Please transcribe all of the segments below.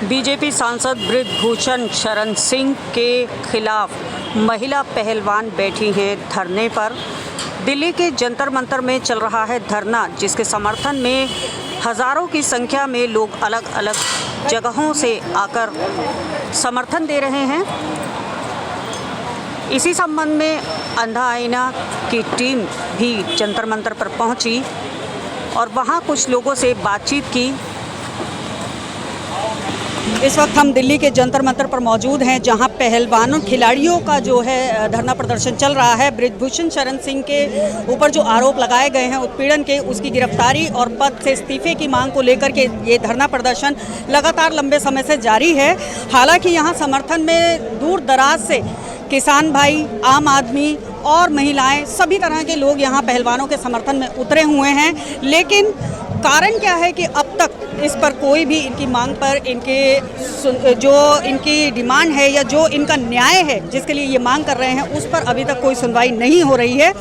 BJP सांसद बृजभूषण शरण सिंह के खिलाफ महिला पहलवान बैठी हैं धरने पर। दिल्ली के जंतर मंतर में चल रहा है धरना, जिसके समर्थन में हज़ारों की संख्या में लोग अलग अलग जगहों से आकर समर्थन दे रहे हैं। इसी संबंध में अंधा आईना की टीम भी जंतर मंतर पर पहुंची और वहां कुछ लोगों से बातचीत की। इस वक्त हम दिल्ली के जंतर मंतर पर मौजूद हैं, जहां पहलवानों खिलाड़ियों का जो है धरना प्रदर्शन चल रहा है। बृजभूषण शरण सिंह के ऊपर जो आरोप लगाए गए हैं उत्पीड़न के, उसकी गिरफ्तारी और पद से इस्तीफे की मांग को लेकर के ये धरना प्रदर्शन लगातार लंबे समय से जारी है। हालांकि यहां समर्थन में दूर दराज से किसान भाई, आम आदमी और महिलाएं, सभी तरह के लोग यहां पहलवानों के समर्थन में उतरे हुए हैं। लेकिन कारण क्या है कि अब तक इस पर कोई भी इनकी मांग पर, इनके जो इनकी डिमांड है या जो इनका न्याय है जिसके लिए ये मांग कर रहे हैं, उस पर अभी तक कोई सुनवाई नहीं हो रही है।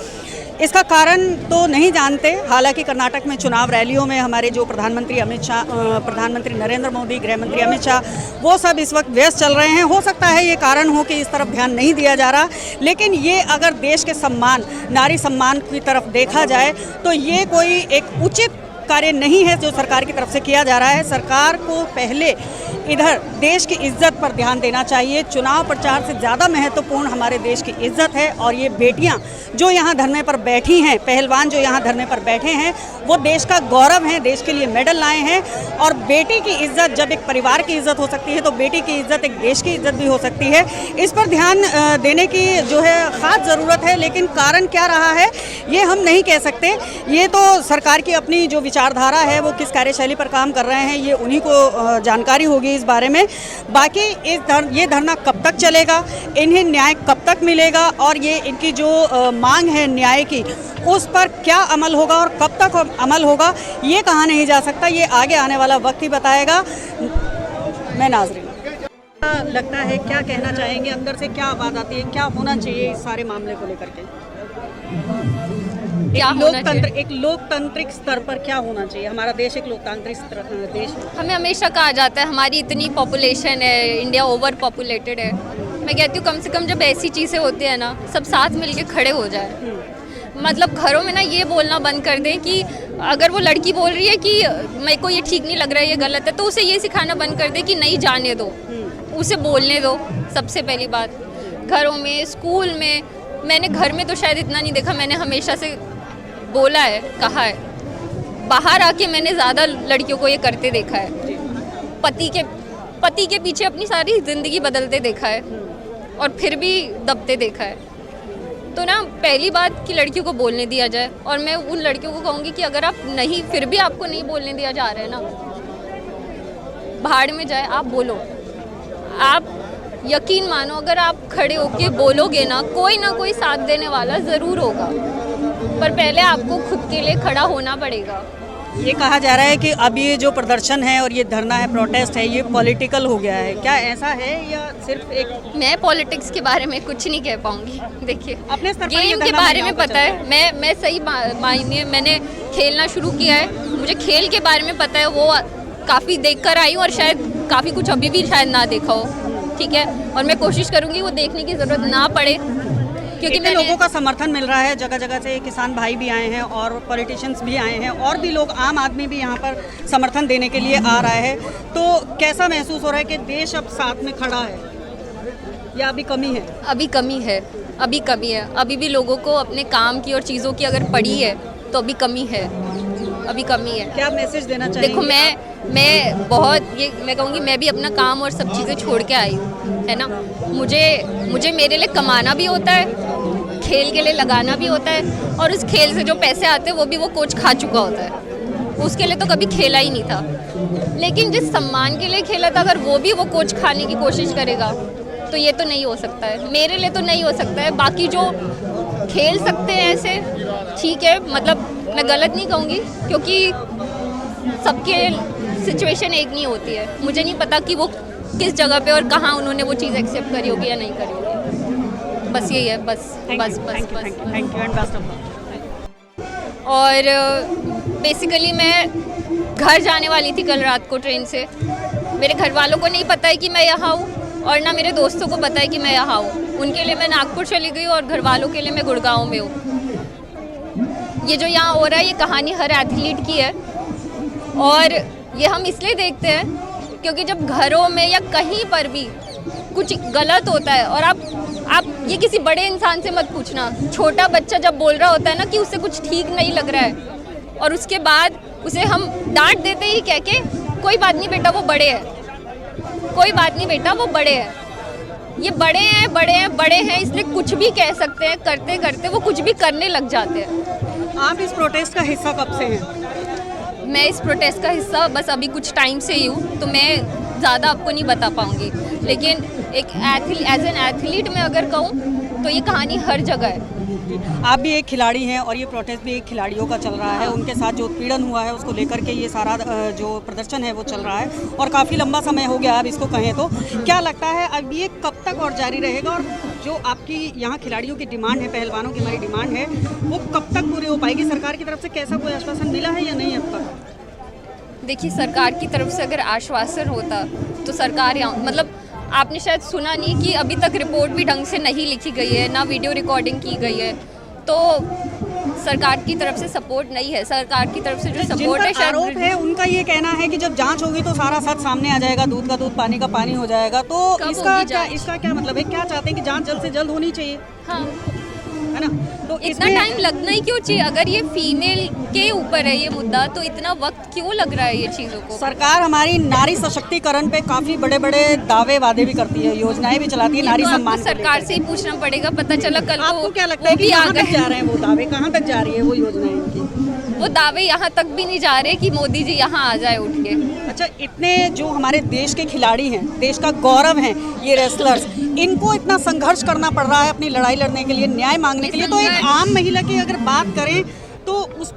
इसका कारण तो नहीं जानते। हालांकि कर्नाटक में चुनाव रैलियों में हमारे जो प्रधानमंत्री नरेंद्र मोदी, गृह मंत्री अमित शाह, वो सब इस वक्त व्यस्त चल रहे हैं। हो सकता है ये कारण हो कि इस तरफ ध्यान नहीं दिया जा रहा, लेकिन ये अगर देश के सम्मान, नारी सम्मान की तरफ देखा जाए तो ये कोई एक उचित कार्य नहीं है जो सरकार की तरफ से किया जा रहा है। सरकार को पहले इधर देश की इज्जत पर ध्यान देना चाहिए। चुनाव प्रचार से ज़्यादा महत्वपूर्ण हमारे देश की इज्जत है। और ये बेटियां जो यहाँ धरने पर बैठी हैं, पहलवान जो यहाँ धरने पर बैठे हैं, वो देश का गौरव हैं, देश के लिए मेडल लाए हैं। और बेटी की इज्जत, जब एक परिवार की इज्जत हो सकती है तो बेटी की इज्जत एक देश की इज्जत भी हो सकती है। इस पर ध्यान देने की जो है ख़ास ज़रूरत है। लेकिन कारण क्या रहा है ये हम नहीं कह सकते। ये तो सरकार की अपनी जो विचारधारा है, वो किस कार्यशैली पर काम कर रहे हैं, ये उन्हीं को जानकारी होगी इस बारे में। बाकी ये धरना कब तक चलेगा, इन्हें न्याय कब तक मिलेगा और ये इनकी जो मांग है न्याय की, उस पर क्या अमल होगा और कब तक अमल होगा, ये कहा नहीं जा सकता। ये आगे आने वाला वक्त ही बताएगा। मैं नाज़रीन लगता है क्या कहना चाहेंगे, अंदर से क्या आवाज़ आती है, क्या होना चाहिए इस सारे मामले को लेकर के? एक लोकतांत्रिक स्तर पर क्या होना चाहिए? हमारा देश एक लोकतांत्रिक देश है। हमें हमेशा कहा जाता है हमारी इतनी पॉपुलेशन है, इंडिया ओवर पॉपुलेटेड है। मैं कहती हूँ कम से कम जब ऐसी चीज़ें होती है ना, सब साथ मिलके खड़े हो जाए। मतलब घरों में ना ये बोलना बंद कर दें कि अगर वो लड़की बोल रही है कि मेरे को ये ठीक नहीं लग रहा है, ये गलत है, तो उसे ये सिखाना बंद कर दें कि नहीं, जाने दो, उसे बोलने दो। सबसे पहली बात, घरों में, स्कूल में, मैंने घर में तो शायद इतना नहीं देखा, मैंने हमेशा से बोला है, कहा है। बाहर आके मैंने ज़्यादा लड़कियों को ये करते देखा है। पति के पीछे अपनी सारी ज़िंदगी बदलते देखा है और फिर भी दबते देखा है। तो ना, पहली बात कि लड़कियों को बोलने दिया जाए। और मैं उन लड़कियों को कहूँगी कि अगर आप नहीं, फिर भी आपको नहीं बोलने दिया जा रहा है ना, भाड़ में जाए, आप बोलो। आप यकीन मानो, अगर आप खड़े होके बोलोगे ना कोई साथ देने वाला ज़रूर होगा, पर पहले आपको खुद के लिए खड़ा होना पड़ेगा। ये कहा जा रहा है कि अब ये जो प्रदर्शन है और ये धरना है, प्रोटेस्ट है, ये पॉलिटिकल हो गया है। क्या ऐसा है या सिर्फ एक? मैं पॉलिटिक्स के बारे में कुछ नहीं कह पाऊंगी। देखिए, अपने स्तर पर गेम के बारे में पता है। मैं सही मायने मैंने खेलना शुरू किया है, मुझे खेल के बारे में पता है। वो काफ़ी देख कर आई हूँ और शायद काफ़ी कुछ अभी भी शायद ना देखा हो, ठीक है। और मैं कोशिश करूँगी वो देखने की ज़रूरत ना पड़े, क्योंकि लोगों का समर्थन मिल रहा है। जगह जगह से किसान भाई भी आए हैं और पॉलिटिशियंस भी आए हैं और भी लोग, आम आदमी भी यहाँ पर समर्थन देने के लिए आ रहा है। तो कैसा महसूस हो रहा है कि देश अब साथ में खड़ा है या अभी कमी है? अभी कमी है। अभी भी लोगों को अपने काम की और चीज़ों की अगर पड़ी है तो अभी कमी है। क्या मैसेज देना चाहिए? देखो, मैं कहूँगी, मैं भी अपना काम और सब चीज़ें छोड़ के आई हूँ, है ना। मुझे मेरे लिए कमाना भी होता है, खेल के लिए लगाना भी होता है, और उस खेल से जो पैसे आते हैं वो भी वो कोच खा चुका होता है। उसके लिए तो कभी खेला ही नहीं था। लेकिन जिस सम्मान के लिए खेला था, अगर वो भी वो कोच खाने की कोशिश करेगा तो ये तो नहीं हो सकता है। मेरे लिए तो नहीं हो सकता है। बाकी जो खेल सकते हैं ऐसे, ठीक है, मतलब मैं गलत नहीं कहूँगी, क्योंकि सबके सिचुएशन एक नहीं होती है। मुझे नहीं पता कि वो किस जगह पे और कहाँ उन्होंने वो चीज़ एक्सेप्ट करी होगी या नहीं करी होगी। बस यही है, बस। Thank you and best of luck. और बेसिकली मैं घर जाने वाली थी कल रात को ट्रेन से। मेरे घर वालों को नहीं पता है कि मैं यहाँ हूँ और ना मेरे दोस्तों को पता है कि मैं यहाँ हूँ। उनके लिए मैं नागपुर चली गई और घर वालों के लिए मैं गुड़गांव में हूँ। ये जो यहाँ हो रहा है ये कहानी हर एथलीट की है और ये हम इसलिए देखते हैं क्योंकि जब घरों में या कहीं पर भी कुछ गलत होता है और आप ये किसी बड़े इंसान से मत पूछना, छोटा बच्चा जब बोल रहा होता है ना कि उसे कुछ ठीक नहीं लग रहा है और उसके बाद उसे हम डांट देते ही कह के कोई बात नहीं बेटा वो बड़े हैं, कोई बात नहीं बेटा वो बड़े हैं। ये बड़े हैं इसलिए कुछ भी कह सकते हैं, करते करते वो कुछ भी करने लग जाते हैं। आप इस प्रोटेस्ट का हिस्सा कब से हैं? मैं इस प्रोटेस्ट का हिस्सा बस अभी कुछ टाइम से ही हूँ, तो मैं ज़्यादा आपको नहीं बता पाऊँगी, लेकिन एक एज एन एथलीट में अगर कहूँ तो ये कहानी हर जगह है। आप भी एक खिलाड़ी हैं और ये प्रोटेस्ट भी एक खिलाड़ियों का चल रहा है, उनके साथ जो उत्पीड़न हुआ है उसको लेकर के ये सारा जो प्रदर्शन है वो चल रहा है और काफ़ी लंबा समय हो गया अब इसको कहें तो। क्या लगता है अब ये कब तक और जारी रहेगा और जो आपकी यहाँ खिलाड़ियों की डिमांड है, पहलवानों की हमारी डिमांड है, वो कब तक पूरी हो पाएगी? सरकार की तरफ से कैसा कोई आश्वासन मिला है या नहीं अब तक? देखिए, सरकार की तरफ से अगर आश्वासन होता तो सरकार यहाँ मतलब आपने शायद सुना नहीं कि अभी तक रिपोर्ट भी ढंग से नहीं लिखी गई है, ना वीडियो रिकॉर्डिंग की गई है, तो सरकार की तरफ से सपोर्ट नहीं है। सरकार की तरफ से जो सपोर्ट है, आरोप है उनका ये कहना है कि जब जांच होगी तो सारा सच सामने आ जाएगा, दूध का दूध पानी का पानी हो जाएगा। तो इसका क्या मतलब है? क्या चाहते हैं कि जांच जल्द से जल्द होनी चाहिए? हाँ, है ना? तो इतना टाइम लगना ही क्यों चाहिए? अगर ये फीमेल के ऊपर है ये मुद्दा, तो इतना वक्त क्यों लग रहा है ये चीज़ों को? सरकार हमारी नारी सशक्तिकरण पे काफी बड़े बड़े दावे वादे भी करती है, योजनाएं भी चलाती है नारी सम्मान को सरकार से ही पूछना पड़ेगा। पता चला कल को आपको क्या लगता है कि कहाँ तक जा रहे हैं वो दावे, कहाँ तक जा रही है वो योजनाएं इनकी? वो दावे यहाँ तक भी नहीं जा रहे कि मोदी जी यहाँ आ जाए उठ के। अच्छा, इतने जो हमारे देश के खिलाड़ी हैं, देश का गौरव हैं ये रेसलर्स, इनको इतना संघर्ष करना पड़ रहा है अपनी लड़ाई लड़ने के लिए, न्याय मांगने के लिए, तो एक आम महिला की अगर बात करें तो उस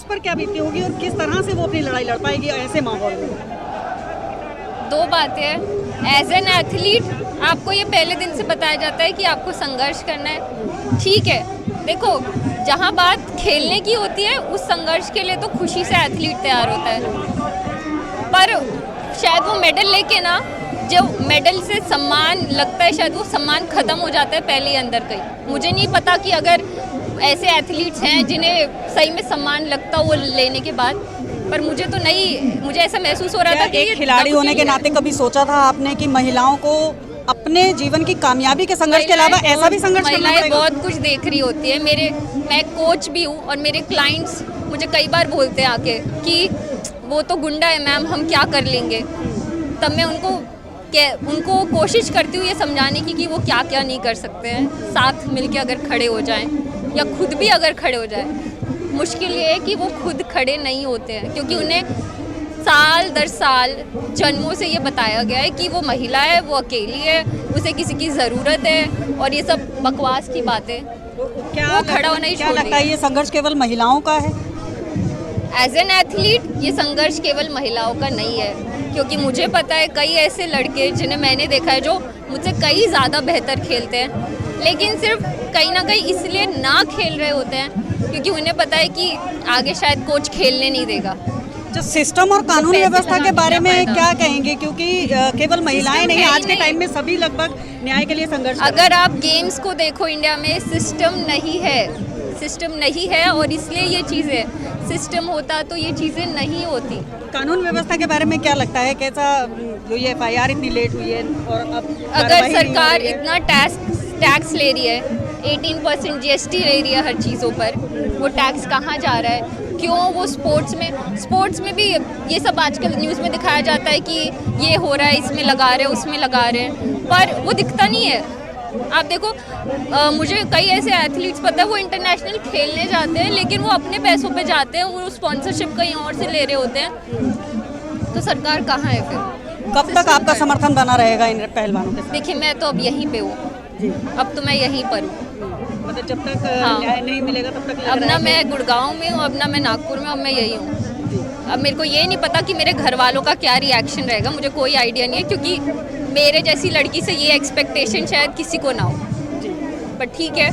पर क्या बीती होगी और किस तरह से वो अपनी लड़ाई लड़ पाएगी ऐसे माहौल में? दो बातें हैं। एज एन एथलीट आपको ये पहले दिन से बताया जाता है कि आपको संघर्ष करना है, ठीक है। देखो, जहाँ बात खेलने की होती है उस संघर्ष के लिए तो खुशी से एथलीट तैयार होता है, पर शायद वो मेडल लेके ना, जो मेडल से सम्मान लगता है शायद वो सम्मान ख़त्म हो जाता है पहले ही अंदर कहीं। मुझे नहीं पता कि अगर ऐसे एथलीट्स हैं जिन्हें सही में सम्मान लगता वो लेने के बाद, पर मुझे तो नहीं, मुझे ऐसा महसूस हो रहा था कि एक खिलाड़ी होने के नाते कभी सोचा था आपने कि महिलाओं को अपने जीवन की कामयाबी के संघर्ष के अलावा ऐसा भी संघर्ष करना पड़ेगा? महिलाएं बहुत कुछ देख रही होती है। मैं कोच भी हूँ और मेरे क्लाइंट्स मुझे कई बार बोलते हैं आके कि वो तो गुंडा है मैम, हम क्या कर लेंगे। तब मैं उनको कोशिश करती हूँ ये समझाने की कि वो क्या क्या नहीं कर सकते हैं, साथ मिलके अगर खड़े हो जाएं या खुद भी अगर खड़े हो जाएं। मुश्किल ये है कि वो खुद खड़े नहीं होते हैं क्योंकि उन्हें साल दर साल जन्मों से ये बताया गया है कि वो महिला है, वो अकेली है, उसे किसी की ज़रूरत है और ये सब बकवास की बातें। क्या खड़ा होना ही क्या लगता है ये संघर्ष केवल महिलाओं का है? एज एन एथलीट ये संघर्ष केवल महिलाओं का नहीं है, क्योंकि मुझे पता है कई ऐसे लड़के जिन्हें मैंने देखा है जो मुझसे कई ज़्यादा बेहतर खेलते हैं, लेकिन सिर्फ कहीं ना कहीं इसलिए ना खेल रहे होते हैं क्योंकि उन्हें पता है कि आगे शायद कोच खेलने नहीं देगा। जो सिस्टम और कानून व्यवस्था के बारे में क्या कहेंगे? क्योंकि केवल महिलाएं नहीं, आज के टाइम में सभी लगभग न्याय के लिए संघर्ष कर रहे हैं। अगर आप गेम्स को देखो, इंडिया में सिस्टम नहीं है और इसलिए ये चीज़ें, सिस्टम होता तो ये चीज़ें नहीं होती। कानून व्यवस्था के बारे में क्या लगता है? कैसा जो ये FIR इतनी लेट हुई है और अब अगर सरकार इतना टैक्स ले रही है, 18% GST ले रही है हर चीज़ों पर, वो टैक्स कहाँ जा रहा है? क्यों वो स्पोर्ट्स में भी ये सब आजकल न्यूज़ में दिखाया जाता है कि ये हो रहा है, इसमें लगा रहे हैं, उसमें लगा रहे हैं, पर वो दिखता नहीं है। आप देखो, मुझे कई ऐसे एथलीट्स पता है वो इंटरनेशनल खेलने जाते हैं लेकिन वो अपने पैसों पे जाते हैं, वो स्पॉन्सरशिप कहीं और से ले रहे होते हैं। तो सरकार कहाँ है फिर? कब तक आपका समर्थन बना रहेगा इन पहलवानों के साथ? देखिए, मैं तो अब यहीं पे हूँ, अब तो मैं यहीं पर हूँ। मतलब जब तक न्याय नहीं मिलेगा तब तक अब ना मैं गुड़गांव में हूँ, अब ना मैं नागपुर में, अब मैं यही हूँ। अब मेरे को ये नहीं पता कि मेरे घर वालों का क्या रिएक्शन रहेगा, मुझे कोई आइडिया नहीं है, क्योंकि मेरे जैसी लड़की से ये एक्सपेक्टेशन शायद किसी को ना हो, पर ठीक है।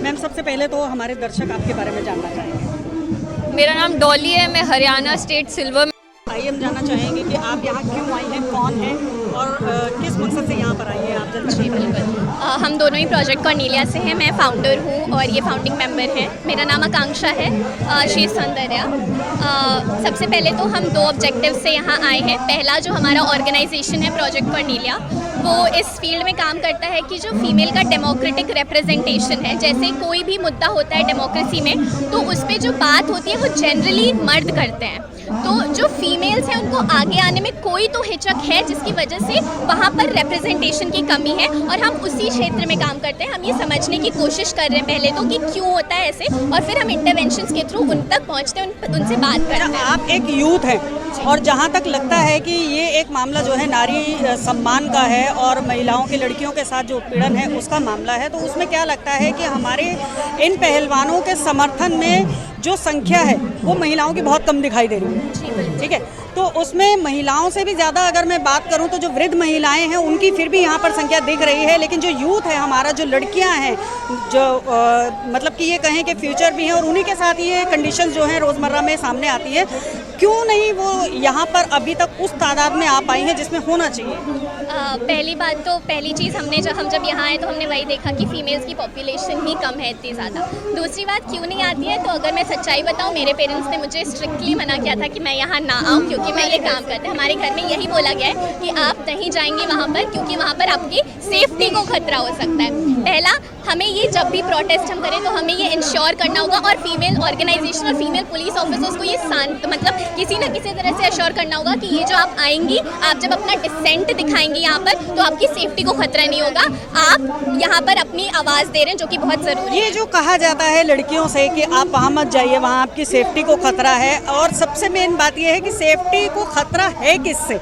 मैम, सबसे पहले तो हमारे दर्शक आपके बारे में जानना चाहेंगे। मेरा नाम डॉली है, मैं हरियाणा स्टेट सिल्वर। आइए हम जानना चाहेंगे कि आप यहाँ क्यों आई हैं, कौन है और किस मकसद से यहाँ पर आई हैं आप जल्दी। जी बिल्कुल, हम दोनों ही प्रोजेक्ट कॉर्नेलिया से हैं। मैं फाउंडर हूँ और ये फाउंडिंग मेंबर हैं। मेरा नाम आकांक्षा है, शीर्ष सौंदर्या। सबसे पहले तो हम 2 ऑब्जेक्टिव से यहाँ आए हैं। पहला जो हमारा ऑर्गेनाइजेशन है प्रोजेक्ट कॉर्नेलिया, वो इस फील्ड में काम करता है कि जो फीमेल का डेमोक्रेटिक रिप्रेजेंटेशन है, जैसे कोई भी मुद्दा होता है डेमोक्रेसी में तो उस पर जो बात होती है वो जनरली मर्द करते हैं। तो जो फीमेल्स हैं उनको आगे आने में कोई तो हिचक है, जिसकी वजह से वहाँ पर रिप्रेजेंटेशन की कमी है और हम उसी क्षेत्र में काम करते हैं। हम ये समझने की कोशिश कर रहे हैं पहले तो कि क्यों होता है ऐसे, और फिर हम इंटरवेंशंस के थ्रू उन तक पहुँचते हैं, उनसे बात करते हैं। आप एक यूथ हैं और जहाँ तक लगता है कि ये एक मामला जो है नारी सम्मान का है और महिलाओं के, लड़कियों के साथ जो उत्पीड़न है उसका मामला है, तो उसमें क्या लगता है कि हमारे इन पहलवानों के समर्थन में जो संख्या है वो महिलाओं की बहुत कम दिखाई दे रही है, ठीक है। तो उसमें महिलाओं से भी ज़्यादा अगर मैं बात करूं तो जो वृद्ध महिलाएं हैं उनकी फिर भी यहाँ पर संख्या दिख रही है, लेकिन जो यूथ है हमारा, जो लड़कियां हैं, जो मतलब कि ये कहें कि फ्यूचर भी हैं और उन्हीं के साथ ये कंडीशंस जो हैं रोज़मर्रा में सामने आती है, क्यों नहीं वो यहाँ पर अभी तक उस तादाद में आ पाई हैं जिसमें होना चाहिए। पहली बात तो पहली चीज़ हम जब यहाँ आए तो हमने वही देखा कि फीमेल्स की पॉपुलेशन ही कम है इतनी ज़्यादा। दूसरी बात क्यों नहीं आती है, तो अगर मैं सच्चाई बताऊँ, मेरे पेरेंट्स ने मुझे स्ट्रिक्टली मना किया था कि मैं यहाँ ना आऊँ, क्योंकि मैं ये काम करते हैं। हमारे घर में यही बोला गया है कि आप नहीं जाएंगे वहाँ पर, क्योंकि वहाँ पर आपकी सेफ्टी को खतरा हो सकता है। पहला, हमें ये जब भी प्रोटेस्ट हम करें तो हमें ये इंश्योर करना होगा और फीमेल ऑर्गेनाइजेशन और फीमेल पुलिस ऑफिसर्स को ये शांत, मतलब किसी न किसी तरह से अश्योर करना होगा कि ये जो आप आएंगी, आप जब अपना डिसेंट दिखाएंगी यहाँ पर, तो आपकी सेफ्टी को खतरा नहीं होगा। आप यहाँ पर अपनी आवाज़ दे रहे हैं, जो कि बहुत ज़रूरी है। ये जो कहा जाता है लड़कियों से कि आप वहाँ मत जाइए, वहाँ आपकी सेफ्टी को खतरा है, और सबसे मेन बात ये है कि सेफ्टी को खतरा है किससे,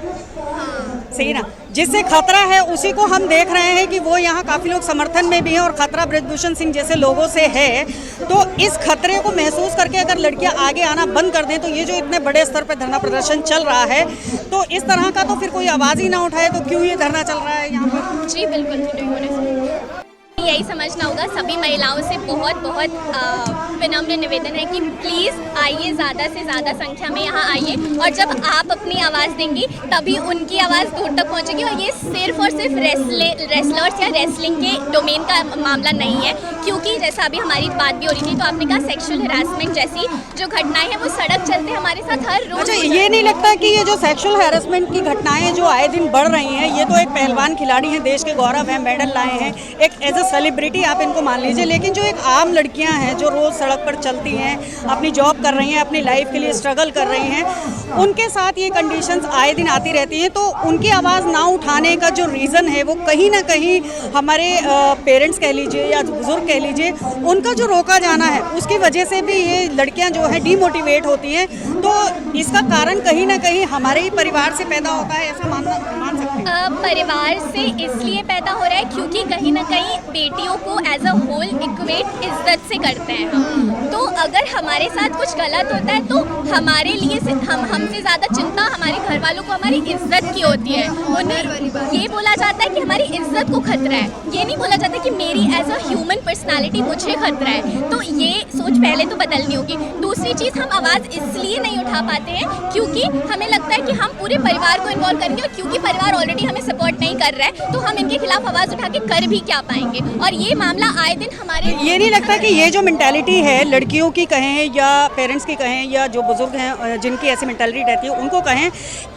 सही ना, जिससे खतरा है उसी को हम देख रहे हैं कि वो यहाँ काफ़ी लोग समर्थन में भी हैं और खतरा बृजभूषण सिंह जैसे लोगों से है। तो इस खतरे को महसूस करके अगर लड़कियाँ आगे आना बंद कर दें, तो ये जो इतने बड़े स्तर पर धरना प्रदर्शन चल रहा है, तो इस तरह का तो फिर कोई आवाज़ ही ना उठाए तो क्यों ये धरना चल रहा है यहाँ पर। जी बिल्कुल, यही समझना होगा। सभी महिलाओं से बहुत बहुत विनम्र निवेदन है कि प्लीज़ आइए, ज़्यादा से ज़्यादा संख्या में यहाँ आइए, और जब आप अपनी आवाज़ देंगी तभी उनकी आवाज़ दूर तक पहुँचेगी। और ये सिर्फ और सिर्फ रेसलर्स या रेसलिंग के डोमेन का मामला नहीं है, क्योंकि जैसा अभी हमारी बात भी हो रही थी, तो आपने कहा सेक्सुअल हरासमेंट जैसी जो घटनाएं हैं वो सड़क चलते हमारे साथ हर रोज़। अच्छा, ये नहीं लगता कि ये जो सेक्सुअल हैरेसमेंट की घटनाएं जो आए दिन बढ़ रही हैं, ये तो एक पहलवान खिलाड़ी हैं, देश के गौरव हैं, मेडल लाए हैं, एक एज अ सेलिब्रिटी आप इनको मान लीजिए, लेकिन जो एक आम लड़कियां हैं जो रोज़ सड़क पर चलती हैं, अपनी जॉब कर रही हैं, अपनी लाइफ के लिए स्ट्रगल कर रही हैं, उनके साथ ये कंडीशंस आए दिन आती रहती हैं, तो उनकी आवाज़ ना उठाने का जो रीज़न है वो कहीं ना कहीं हमारे पेरेंट्स कह लीजिए या बुजुर्ग कह लीजिए, उनका जो रोका जाना है उसकी वजह से भी ये लड़कियां जो है डीमोटिवेट होती हैं। तो इसका कारण कहीं ना कहीं हमारे ही परिवार से पैदा होता है, ऐसा मान सकते हैं। परिवार से इसलिए पैदा हो रहा है क्योंकि कहीं ना कहीं बेटियों को एज अ होल इक्वेट इज्जत से करते हैं हम। तो अगर हमारे साथ कुछ गलत होता है तो हमारे लिए हमसे ज़्यादा चिंता हमारे घर वालों को हमारी इज्जत की होती है। उन्हें ये बोला जाता है कि हमारी इज्जत को खतरा है, ये नहीं बोला जाता कि मेरी एज अ ह्यूमन पर्सनालिटी मुझे खतरा है। तो ये सोच पहले तो बदलनी होगी। दूसरी चीज़, हम आवाज़ इसलिए नहीं उठा पाते हैं क्योंकि हमें लगता है कि हम पूरे परिवार को इन्वॉल्व करेंगे, और क्योंकि परिवार ऑलरेडी हमें सपोर्ट नहीं कर रहा है तो हम इनके खिलाफ आवाज़ उठा के कर भी क्या पाएंगे। और ये मामला आए दिन हमारे, ये नहीं लगता कि ये जो मेंटालिटी है लड़कियों की कहें या पेरेंट्स की कहें या जो बुजुर्ग हैं जिनकी ऐसी मेंटालिटी रहती है उनको कहें,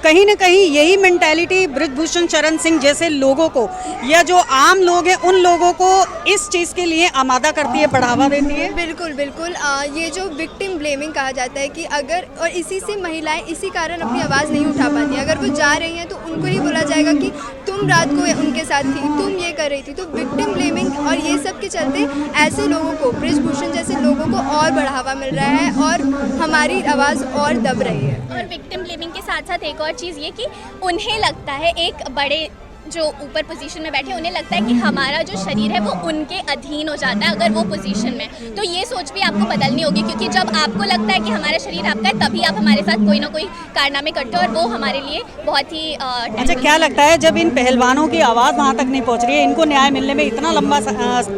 कहीं ना कहीं यही मेंटालिटी बृजभूषण शरण सिंह जैसे लोगों को या जो आम लोग हैं उन लोगों को इस चीज़ के लिए आमादा करती है, बढ़ावा देती है। बिल्कुल बिल्कुल, ये जो विक्टिम ब्लेमिंग कहा जाता है कि अगर, और इसी से महिलाएं इसी कारण अपनी आवाज़ नहीं उठा पाती, अगर वो जा रही हैं तो उनको ही बोला जाएगा कि तुम रात को उनके साथ थी, तुम ये कर रही थी। तो विक्टिम ब्लेमिंग और ये सब के चलते ऐसे लोगों को, बृजभूषण जैसे लोगों को और बढ़ावा मिल रहा है और हमारी आवाज़ और दब रही है। और विक्टिम ब्लेमिंग के साथ साथ एक और चीज़ ये कि उन्हें लगता है, एक बड़े जो ऊपर पोजीशन में बैठे उन्हें लगता है कि हमारा जो शरीर है वो उनके अधीन हो जाता है अगर वो पोजीशन में। तो ये सोच भी आपको बदलनी होगी, क्योंकि जब आपको लगता है कि हमारा शरीर आपका है तभी आप हमारे साथ कोई ना कोई कारनामे करते हो, और वो हमारे लिए बहुत ही अच्छा, क्या लगता है जब इन पहलवानों की आवाज़ वहाँ तक नहीं पहुँच रही है, इनको न्याय मिलने में इतना लंबा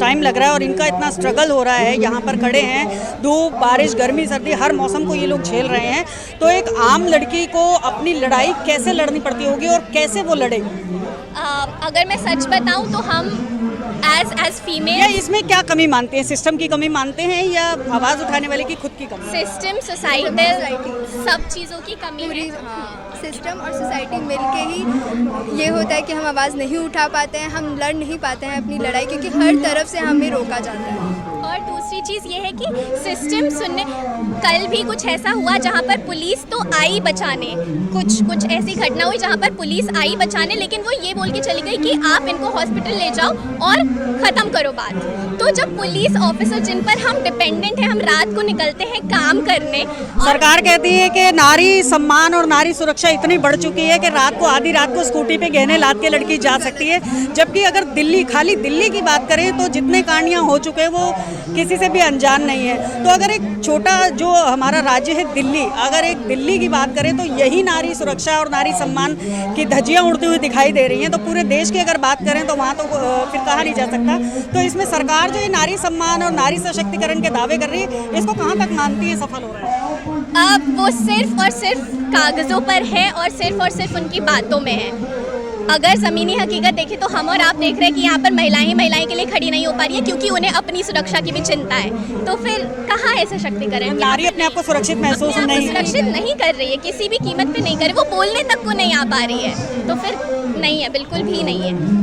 टाइम लग रहा है और इनका इतना स्ट्रगल हो रहा है, यहाँ पर खड़े हैं, धूप बारिश गर्मी सर्दी हर मौसम को ये लोग झेल रहे हैं, तो एक आम लड़की को अपनी लड़ाई कैसे लड़नी पड़ती होगी और कैसे वो लड़ेगी? अगर मैं सच बताऊं तो हम एज या फीमेल इसमें क्या कमी मानते हैं? सिस्टम की कमी मानते हैं या आवाज़ उठाने वाले की खुद की कमी? सिस्टम, सोसाइटी, सब चीज़ों की कमी पूरी है। सिस्टम और सोसाइटी मिलके ही ये होता है कि हम आवाज़ नहीं उठा पाते हैं, हम लड़ नहीं पाते हैं अपनी लड़ाई, क्योंकि हर तरफ से हमें रोका जाता है। और दूसरी चीज़ ये है कि सिस्टम सुनने, कल भी कुछ ऐसा हुआ जहाँ पर पुलिस तो आई बचाने, कुछ ऐसी घटना हुई जहाँ पर पुलिस आई बचाने, लेकिन वो ये बोल के चली गई कि आप इनको हॉस्पिटल ले जाओ और ख़त्म करो बात। तो जब पुलिस ऑफिसर जिन पर हम डिपेंडेंट हैं, हम रात को निकलते हैं काम करने, सरकार कहती है कि नारी सम्मान और नारी सुरक्षा इतनी बढ़ चुकी है कि रात को आधी रात को स्कूटी पे गहने लाद के लड़की जा सकती है, जबकि अगर खाली दिल्ली की बात करें तो जितने कांडियां हो चुके हैं वो किसी से भी अनजान नहीं है। तो अगर एक छोटा जो हमारा राज्य है दिल्ली, अगर एक दिल्ली की बात करें तो यही नारी सुरक्षा और नारी सम्मान की धज्जियां उड़ती हुई दिखाई दे रही हैं, तो पूरे देश की अगर बात करें तो वहाँ तो फिर कहा नहीं जा सकता। तो इसमें सरकार जो ये नारी सम्मान और नारी सशक्तिकरण के दावे कर रही है, इसको कहाँ तक मानती है सफल हो रहा है? अब वो सिर्फ और सिर्फ कागज़ों पर है और सिर्फ उनकी बातों में है। अगर ज़मीनी हकीकत देखें तो हम और आप देख रहे हैं कि यहाँ पर महिलाएं ही महिलाएं के लिए खड़ी नहीं हो पा रही है, क्योंकि उन्हें अपनी सुरक्षा की भी चिंता है। तो फिर कहाँ है सशक्तिकरण? नारी अपने आप को सुरक्षित महसूस नहीं सुरक्षित नहीं कर रही है, किसी भी कीमत पे नहीं कर रही, वो बोलने तक को नहीं आ पा रही है, तो फिर नहीं है, बिल्कुल भी नहीं है।